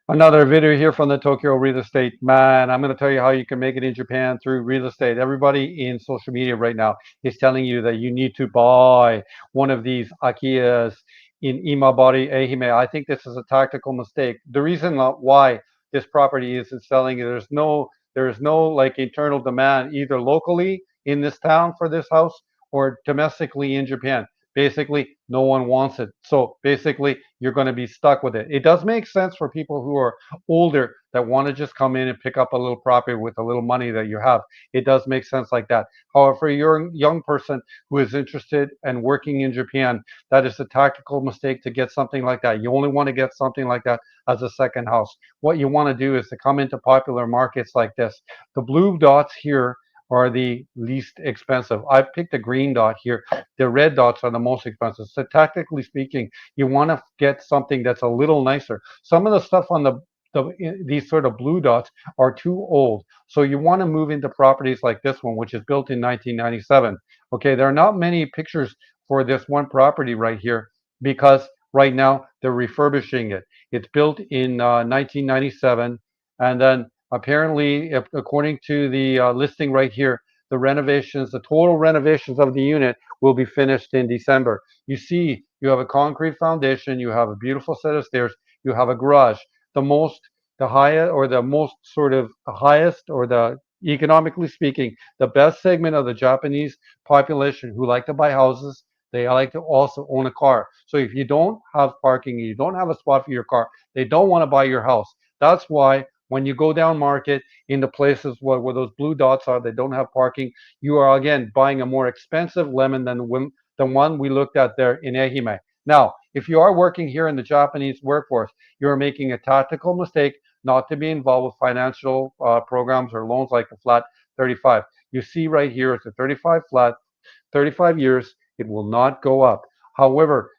Another video here from the Tokyo Real Estate Man. I'm going to tell you how you can make it in Japan through real estate. Everybody in social media right now is telling you that you need to buy one of these Akiyas in Imabari, Ehime. I think this is a tactical mistake. The reason why this property is selling, there's no like internal demand either locally in this town for this house or domestically in Japan. Basically, no one wants it. So basically, you're going to be stuck with it. It does make sense for people who are older that want to just come in and pick up a little property with a little money that you have. It does make sense like that. However, for your young person who is interested and working in Japan, that is a tactical mistake to get something like that. You only want to get something like that as a second house. What you want to do is to come into popular markets like this. The blue dots here are the least expensive. I've picked a green dot here. The red dots are the most expensive. So tactically speaking, you want to get something that's a little nicer. Some of the stuff on these sort of blue dots are too old. So you want to move into properties like this one, which is built in 1997. Okay, there are not many pictures for this one property right here because right now they're refurbishing it. It's built in 1997, and then apparently, according to the listing right here, the total renovations of the unit will be finished in December. You see, you have a concrete foundation, you have a beautiful set of stairs, you have a garage. The most, the highest, or the most sort of the highest, or the economically speaking, the best segment of the Japanese population who like to buy houses, they like to also own a car. So if you don't have parking, you don't have a spot for your car, they don't want to buy your house. That's why when you go down market in the places where those blue dots are, they don't have parking, you are again buying a more expensive lemon than the one we looked at there in Ehime. Now, if you are working here in the Japanese workforce, you're making a tactical mistake not to be involved with financial programs or loans like the flat 35. You see right here, it's a 35 flat, 35 years, it will not go up. However,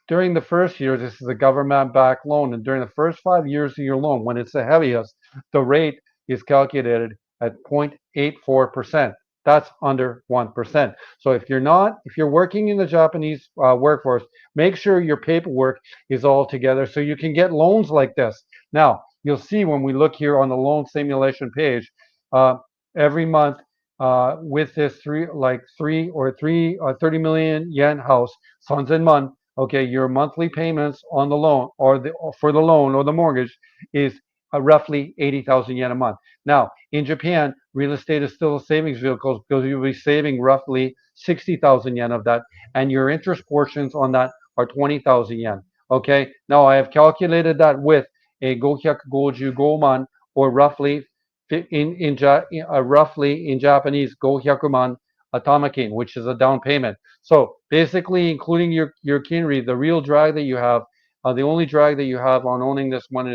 during the first year, this is a government-backed loan, and during the first 5 years of your loan, when it's the heaviest, the rate is calculated at 0.84%. That's under 1%. So if you're working in the Japanese workforce, make sure your paperwork is all together so you can get loans like this. Now, you'll see when we look here on the loan simulation page, uh, every month with this 30 million yen house, Sanzenman, okay, your monthly payments on the loan for the loan or the mortgage is roughly 80,000 yen a month. Now, in Japan, real estate is still a savings vehicle because you'll be saving roughly 60,000 yen of that, and your interest portions on that are 20,000 yen. Okay, now I have calculated that with a 555 man, or roughly roughly in Japanese 500 man atamakin, which is a down payment. So basically, including your kinri, the real drag that you have, the only drag that you have on owning this one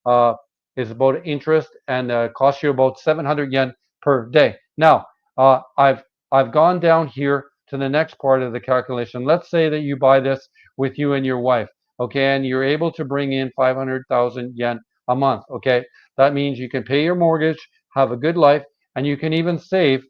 uh, is about interest, and costs you about 700 yen per day. Now, I've gone down here to the next part of the calculation. Let's say that you buy this with you and your wife, okay, and you're able to bring in 500,000 yen a month, okay. That means you can pay your mortgage, have a good life, and you can even save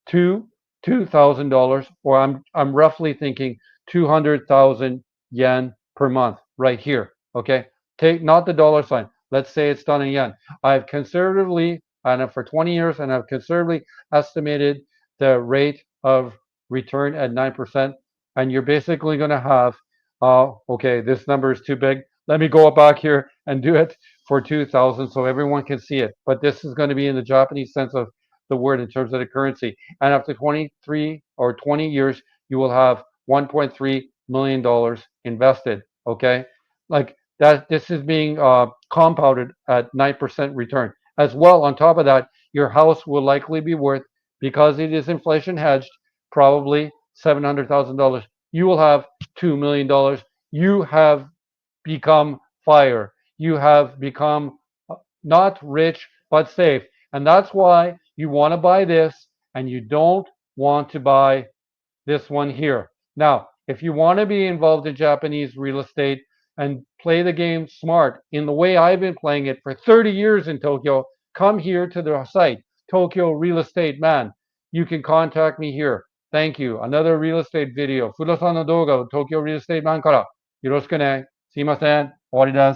two $2,000, or I'm roughly thinking 200,000 yen per month right here. Okay, take not the dollar sign. Let's say it's done in yen. I've conservatively, and for 20 years, and I've conservatively estimated the rate of return at 9%. And you're basically going to have, okay, this number is too big. Let me go back here and do it for 2,000 so everyone can see it. But this is going to be in the Japanese sense of the word in terms of the currency. And after 23 or 20 years, you will have $1.3 million invested. Okay, like that. This is being compounded at 9% return. As well, on top of that, your house will likely be worth, because it is inflation hedged, probably $700,000. You will have $2 million. You have become fire. You have become not rich but safe. And that's why you want to buy this and you don't want to buy this one here. Now, if you want to be involved in Japanese real estate and play the game smart in the way I've been playing it for 30 years in Tokyo, come here to the site, Tokyo Real Estate Man. You can contact me here. Thank you. Another real estate video. 不動産の動画を東京リールエステイトマンからよろしくね。すいません。終わりです。